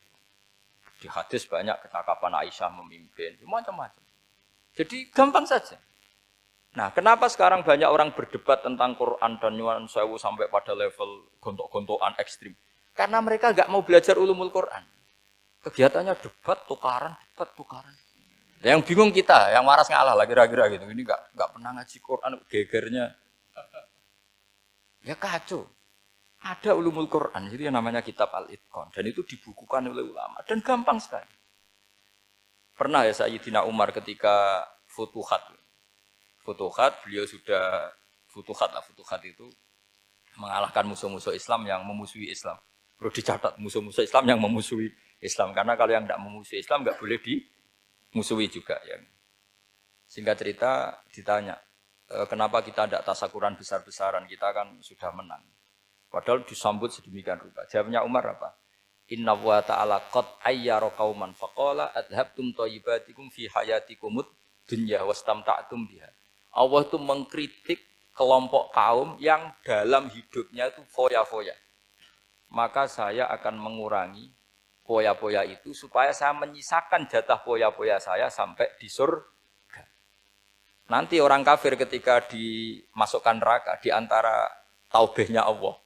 Di hadis banyak kecakapan Aisyah memimpin, macam-macam. Jadi gampang saja. Nah, kenapa sekarang banyak orang berdebat tentang Quran dan nyuwun sewu sampai pada level gontok-gontokan ekstrim? Karena mereka nggak mau belajar ulumul Quran. Kegiatannya debat, tukaran. Yang bingung kita, yang waras ngalah lah kira-kira gitu. Ini nggak pernah ngaji Quran, gegernya. Ya kacau. Ada ulumul Quran, itu yang namanya kitab Al-Itqan. Dan itu dibukukan oleh ulama. Dan gampang sekali. Pernah ya Sayyidina Umar ketika Futuhat, beliau sudah Futuhat itu mengalahkan musuh-musuh Islam yang memusuhi Islam. Perlu dicatat, musuh-musuh Islam yang memusuhi Islam. Karena kalau yang tidak memusuhi Islam nggak boleh dimusuhi juga. Ya. Singkat cerita ditanya, kenapa kita tidak tasakuran besar-besaran, kita kan sudah menang. Padahal disambut sedemikian rupa. Jawabnya Umar apa? Inna wa ta'ala qad ayyara qauman faqala adhabtum thayyibatikum fi hayatikumud dunya wastamta'tum biha. Allah itu mengkritik kelompok kaum yang dalam hidupnya itu foya-foya. Maka saya akan mengurangi foya-foya itu supaya saya menyisakan jatah foya-foya saya sampai di surga. Nanti orang kafir ketika dimasukkan neraka di antara taubehnya Allah.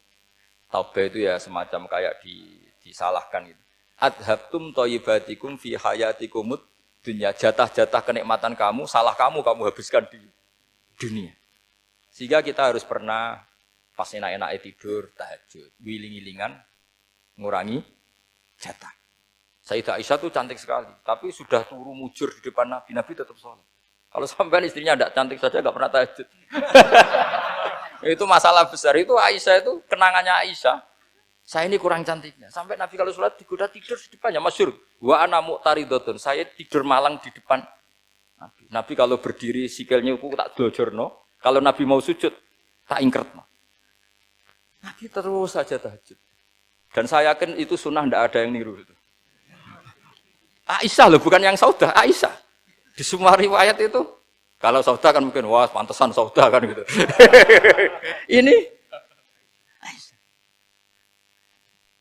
Taubeh itu ya semacam kayak disalahkan gitu. Adhabtum thayyibatikum fi hayatikumud dunya. Jatah-jatah kenikmatan kamu, salah kamu habiskan di dunia. Sehingga kita harus pernah pas enak-enak tidur, tahajud, wiling-wilingan, ngurangi jatah. Sayyidah Aisyah itu cantik sekali, tapi sudah turu mujur di depan Nabi tetap sholat. Kalau sampai istrinya tidak cantik saja, nggak pernah tahajud. Itu masalah besar. Itu Aisyah itu kenangannya Aisyah. Saya ini kurang cantiknya. Sampai Nabi kalau sholat digoda tidur di depannya. Masyhur. Wa ana muqtaridotun. Saya tidur malang di depan Nabi. Nabi kalau berdiri sikilnya aku tak dojorno. Kalau Nabi mau sujud tak ingkretno. Nabi terus saja tahajud. Dan saya yakin itu sunnah, tidak ada yang niru itu. Aisyah loh, bukan yang Saudah, Aisyah. Di semua riwayat itu, kalau Saudah kan mungkin, wah pantesan Saudah kan gitu. Ini Aisyah.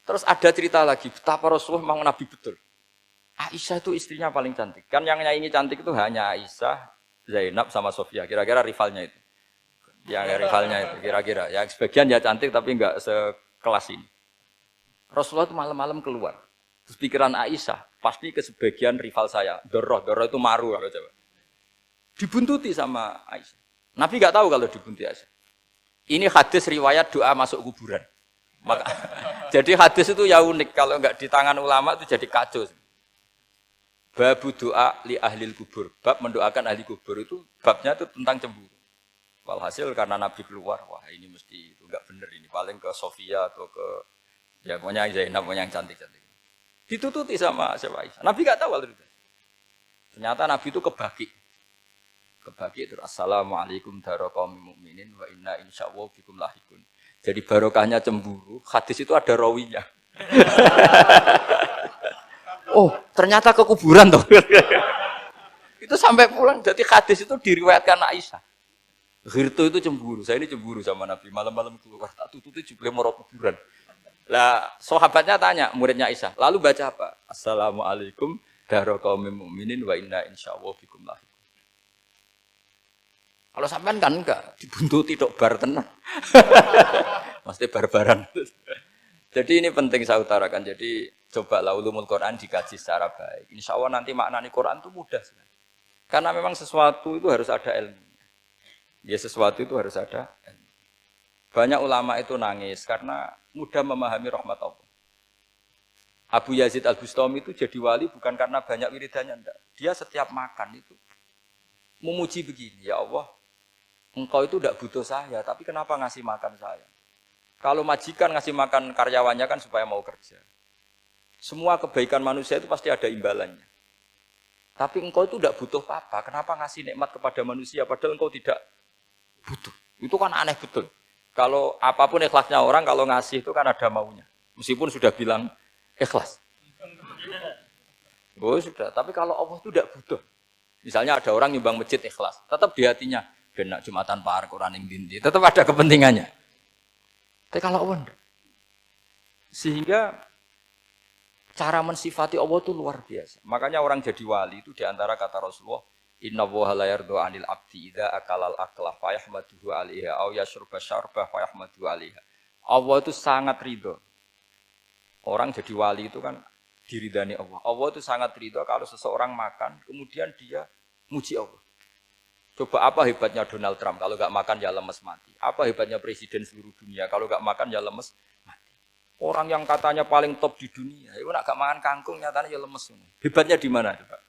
Terus ada cerita lagi, betapa Rasulullah memang Nabi betul. Aisyah itu istrinya paling cantik. Kan yang nyanyi cantik itu hanya Aisyah, Zainab sama Sofia. Kira-kira rivalnya itu. Yang rivalnya itu, kira-kira. Ya sebagian ya cantik tapi enggak sekelas ini. Rasulullah itu malam-malam keluar. Terus pikiran Aisyah, pasti ke sebagian rival saya. Doroh itu maru. Coba. Dibuntuti sama Aisyah. Nabi enggak tahu kalau dibuntuti Aisyah. Ini hadis riwayat doa masuk kuburan. Maka, jadi hadis itu ya unik. Kalau enggak di tangan ulama itu jadi kacau. Babu doa li ahlil kubur. Bab mendoakan ahli kubur itu babnya itu tentang cemburu. Walhasil karena Nabi keluar, wah ini mesti itu enggak benar ini. Paling ke Sofia atau ke ya pokoknya Zainab yang cantik-cantik. Ditututi sama siapa Aisyah. Nabi enggak tahu itu. Ternyata Nabi itu kebagi terus assalamualaikum daraqaumil mukminin wa inna insyaallah bikum lahikun. Jadi barokahnya cemburu, hadis itu ada rawinya. Oh, ternyata ke kuburan toh. Itu sampai pulang. Jadi hadis itu diriwayatkan Aisyah. Ghirtu itu cemburu. Saya ini cemburu sama Nabi. Malam-malam keluar tak tututi jebule moro kuburan. Lah, sahabatnya tanya muridnya Aisyah. Lalu baca apa? Assalamualaikum daraqaumil mukminin wa inna insyaallah bikum lahikun. Kalau sampean kan enggak dibuntuti tok bar tenan. Mesti barbaran. Jadi ini penting saya utarakan. Jadi cobalah ulumul Quran dikaji secara baik. Insya Allah nanti maknani Quran itu mudah sekali. Karena memang sesuatu itu harus ada ilmu. Ya sesuatu itu harus ada ilmu. Banyak ulama itu nangis karena mudah memahami rahmat Allah. Abu Yazid Al-Bustami itu jadi wali bukan karena banyak wiridannya. Enggak. Dia setiap makan itu memuji begini. Ya Allah, engkau itu tidak butuh saya, tapi kenapa ngasih makan saya? Kalau majikan ngasih makan karyawannya kan supaya mau kerja. Semua kebaikan manusia itu pasti ada imbalannya. Tapi engkau itu tidak butuh apa-apa. Kenapa ngasih nikmat kepada manusia padahal engkau tidak butuh? Itu kan aneh betul. Kalau apapun ikhlasnya orang, kalau ngasih itu kan ada maunya. Meskipun sudah bilang ikhlas. Oh sudah, tapi kalau Allah itu tidak butuh. Misalnya ada orang nyumbang masjid ikhlas. Tetap di hatinya, benak Jumatan Par, Quran yang dinti. Tetap ada kepentingannya. Tapi kalau Allah enggak. Sehingga cara mensifati Allah itu luar biasa. Makanya orang jadi wali itu diantara kata Rasulullah, Inna woha la yardu anil abdi idha akalal aklah fayahmaduhu alaiha au yashrba syarbah fayahmaduhu alaiha. Allah itu sangat ridho. Orang jadi wali itu kan diridani Allah. Allah itu sangat ridho kalau seseorang makan, kemudian dia muji Allah. Coba apa hebatnya Donald Trump kalau nggak makan ya lemes mati. Apa hebatnya presiden seluruh dunia kalau nggak makan ya lemes mati. Orang yang katanya paling top di dunia, itu nggak makan kangkung nyatanya ya lemes. Hebatnya di mana? Coba?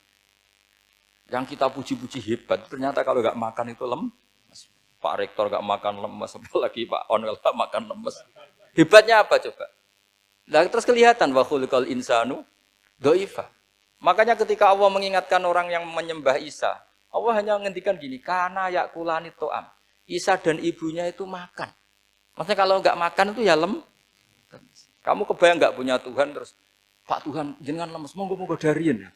Yang kita puji-puji hebat, ternyata kalau nggak makan itu lemes. Pak Rektor nggak makan lemes, apalagi Pak Onwel nggak makan lemes. Hebatnya apa coba? Nah, terus kelihatan wa khuliqal insanu dhaifa. Makanya ketika Allah mengingatkan orang yang menyembah Isa, Allah hanya menghentikan gini, karena yakulani to'am. Isa dan ibunya itu makan. Maksudnya kalau nggak makan itu ya lemes. Kamu kebayang nggak punya Tuhan terus, Pak Tuhan jangan lemes, monggo dariin.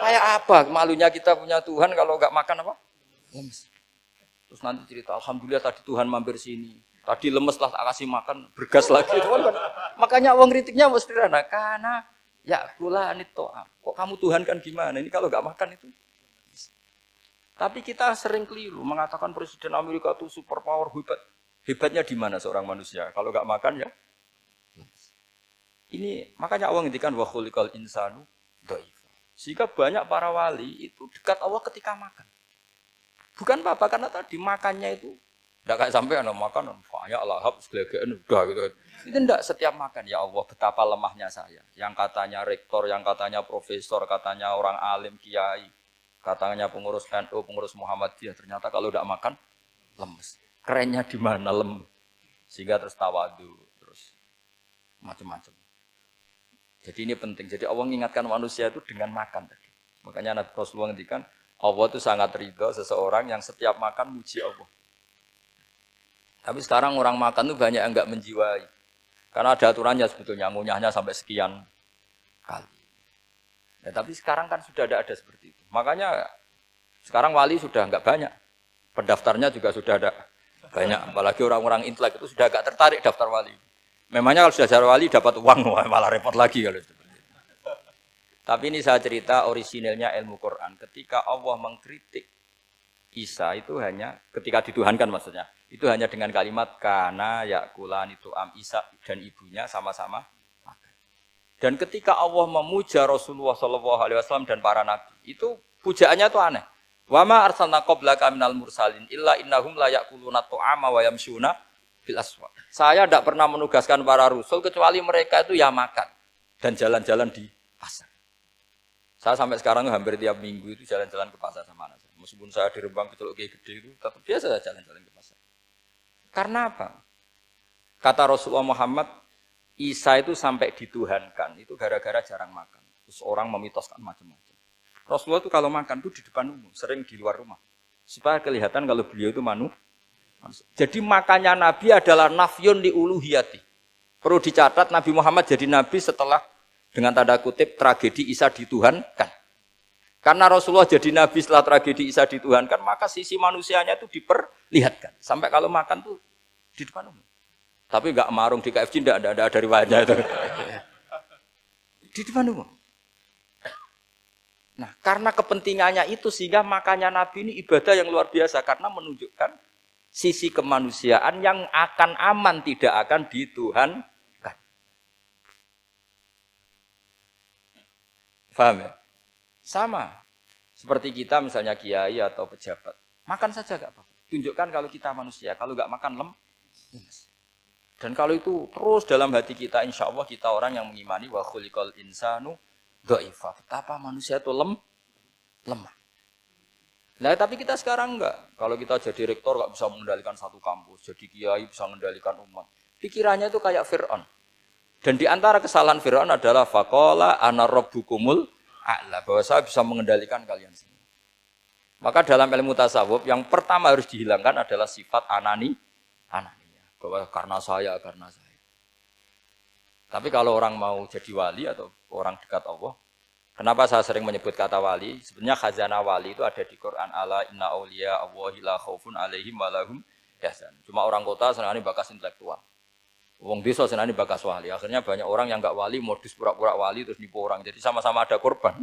Kayak apa malunya kita punya Tuhan kalau nggak makan apa? Lemes. Terus nanti cerita, alhamdulillah tadi Tuhan mampir sini. Tadi lemes lah tak kasih makan, bergas lagi. Kan? Makanya uang kritiknya mesti sederhana. Karena yakulani to'am. Kok kamu Tuhan kan gimana? Ini kalau nggak makan itu. Tapi kita sering keliru mengatakan Presiden Amerika itu superpower hebat. Hebatnya di mana seorang manusia? Kalau nggak makan ya. Ini makanya Allah ngendikan wa khuliqal insanu dhaifa. Sehingga banyak para wali itu dekat Allah ketika makan. Bukan apa-apa karena tadi makannya itu enggak kayak sampai ana makan banyak lahap seglegeken udah gitu. Itu enggak setiap makan ya Allah betapa lemahnya saya. Yang katanya rektor, yang katanya profesor, katanya orang alim kiai. Katanya pengurus NU, pengurus Muhammadiyah, ternyata kalau tidak makan, lemes. kerennya di mana sehingga terus tawadu, terus macam-macam. Jadi ini penting. Jadi Allah mengingatkan manusia itu dengan makan tadi. Makanya Nabi Rasulullah ngendikan Allah itu sangat ridho seseorang yang setiap makan muji Allah. Tapi sekarang orang makan itu banyak yang enggak menjiwai. Karena ada aturannya sebetulnya, ngunyahnya sampai sekian kali. Ya, tapi sekarang kan sudah ada seperti itu. Makanya sekarang wali sudah enggak banyak. Pendaftarnya juga sudah ada banyak. Apalagi orang-orang intelek itu sudah agak tertarik daftar wali. Memangnya kalau sudah jadi wali dapat uang, malah repot lagi kalau seperti itu. Tapi ini saya cerita orisinilnya ilmu Quran. Ketika Allah mengkritik Isa itu hanya, ketika dituhankan maksudnya, itu hanya dengan kalimat kana yakulan itu Isa dan ibunya sama-sama makan. Dan ketika Allah memuja Rasulullah SAW dan para nabi, itu pujaannya itu aneh. Wa ma arsalna qablaka minal mursalin illa innahum la yakuluna ta'ama wa yamshuna fil aswaq. Saya tidak pernah menugaskan para rasul kecuali mereka itu ya makan dan jalan-jalan di pasar. Saya sampai sekarang hampir tiap minggu itu jalan-jalan ke pasar sama anak saya. Meskipun saya di Rembang Betul Gede itu, tetap biasa jalan-jalan ke pasar. Karena apa? Kata Rasulullah Muhammad, Isa itu sampai dituhankan, itu gara-gara jarang makan. Terus orang memitoskan macam-macam. Rasulullah itu kalau makan itu di depan umum, sering di luar rumah. Supaya kelihatan kalau beliau itu manusia. Jadi makannya Nabi adalah nafyun li uluhiyati. Perlu dicatat Nabi Muhammad jadi Nabi setelah dengan tanda kutip tragedi Isa dituhankan. Karena Rasulullah jadi Nabi setelah tragedi Isa dituhankan, maka sisi manusianya itu diperlihatkan. Sampai kalau makan tuh di depan umum. Tapi enggak marung di KFC, enggak ada riwayatnya itu. Di depan umum. Nah, karena kepentingannya itu sehingga makannya Nabi ini ibadah yang luar biasa. Karena menunjukkan sisi kemanusiaan yang akan aman, tidak akan dituhankan. Paham ya? Sama. Seperti kita misalnya kiai atau pejabat. Makan saja enggak apa-apa. Tunjukkan kalau kita manusia. Kalau enggak makan lemes. Dan kalau itu terus dalam hati kita, insya Allah kita orang yang mengimani wa khuliqal insanu dha'ifa. Betapa manusia itu lemah. Nah, tapi kita sekarang enggak. Kalau kita jadi rektor enggak bisa mengendalikan satu kampus, jadi kiai bisa mengendalikan umat. Pikirannya itu kayak Fir'aun. Dan di antara kesalahan Fir'aun adalah faqala ana rabbukumul a'la, bahwa saya bisa mengendalikan kalian semua. Maka dalam ilmu tasawuf yang pertama harus dihilangkan adalah sifat anania. Bahwa karena saya. Tapi kalau orang mau jadi wali atau orang dekat Allah, kenapa saya sering menyebut kata wali? Sebenarnya khazanah wali itu ada di Quran. Ala inna awliya Allahi la khaufun alaihim wa lahum yahzanun. Cuma orang kota senangnya bakas intelektual. Wong desa senangnya bakas wali. Akhirnya banyak orang yang enggak wali modus pura-pura wali terus nipu orang. Jadi sama-sama ada korban.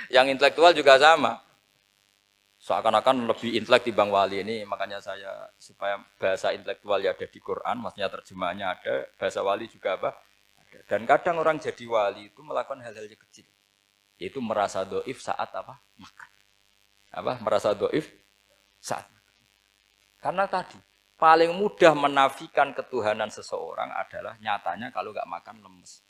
Yang intelektual juga sama. Seakan-akan lebih intelek dibanding wali ini, makanya saya supaya bahasa intelektual ya ada di Quran, maksudnya terjemahannya ada, bahasa wali juga apa? Ada. Dan kadang orang jadi wali itu melakukan hal-hal yang kecil, yaitu merasa doif saat apa? Makan. Merasa doif saat makan. Karena tadi paling mudah menafikan ketuhanan seseorang adalah nyatanya kalau nggak makan lemes.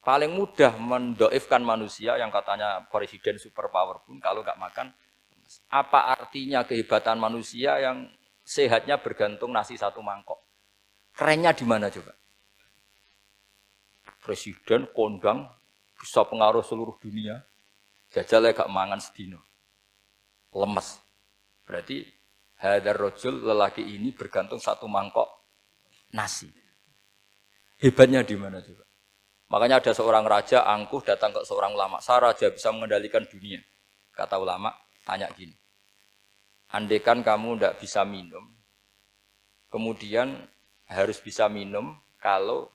Paling mudah mendoifkan manusia yang katanya presiden superpower pun kalau nggak makan. Apa artinya kehebatan manusia yang sehatnya bergantung nasi satu mangkok? Kerennya di mana coba? Presiden kondang bisa pengaruh seluruh dunia. Jajalnya gak mangan sedino. Lemes. Berarti hadar rojul lelaki ini bergantung satu mangkok nasi. Hebatnya di mana coba? Makanya ada seorang raja angkuh datang ke seorang ulama. Saya raja bisa mengendalikan dunia. Kata ulama, tanya gini, andaikan kamu tidak bisa minum, kemudian harus bisa minum kalau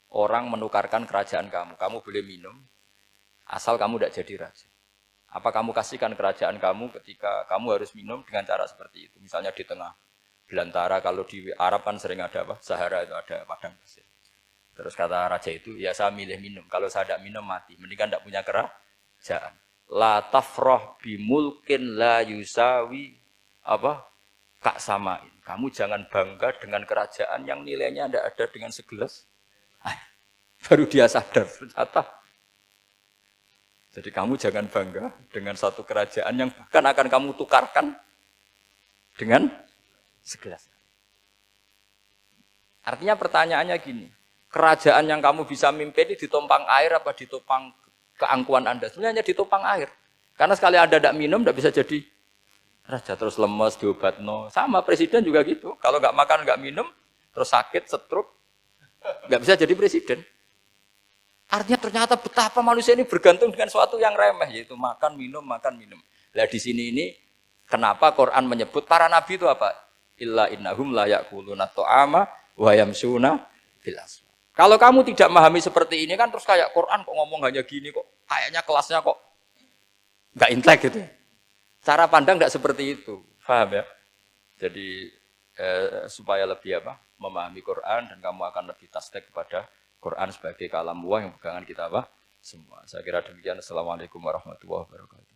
orang menukarkan kerajaan kamu boleh minum, asal kamu tidak jadi raja. Apa kamu kasihkan kerajaan kamu ketika kamu harus minum dengan cara seperti itu? Misalnya di tengah belantara, kalau di Arab kan sering ada apa? Sahara itu ada padang pasir. Terus kata raja itu, ya saya milih minum, kalau saya tidak minum mati, mendingan tidak punya kerajaan. La tafrah bimulkin la yusawi kak samain. Kamu jangan bangga dengan kerajaan yang nilainya tidak ada dengan segelas. Baru dia sadar ternyata. Jadi kamu jangan bangga dengan satu kerajaan yang bahkan akan kamu tukarkan dengan Segelas. Artinya pertanyaannya gini, kerajaan yang kamu bisa mimpin ini ditumpang air apa ditopang keangkuhan Anda? Sebenarnya hanya ditopang air. Karena sekali Anda tidak minum, tidak bisa jadi raja. Terus lemes, diobatno. Sama presiden juga gitu. Kalau nggak makan, nggak minum, terus sakit, stroke, nggak bisa jadi presiden. Artinya ternyata betapa manusia ini bergantung dengan sesuatu yang remeh, yaitu makan, minum, makan, minum. Nah di sini ini, kenapa Quran menyebut para nabi itu apa? Illa innahum la ya'kuluna ta'ama wa yamsuna bil aswaq. Kalau kamu tidak memahami seperti ini kan terus kayak Quran kok ngomong hanya gini kok, kayaknya kelasnya kok nggak intelek gitu. Cara pandang nggak seperti itu, paham ya? Jadi supaya lebih apa? Memahami Quran dan kamu akan lebih tasdik kepada Quran sebagai kalam Allah yang pegangan kita apa? Semua. Saya kira demikian. Assalamualaikum warahmatullahi wabarakatuh.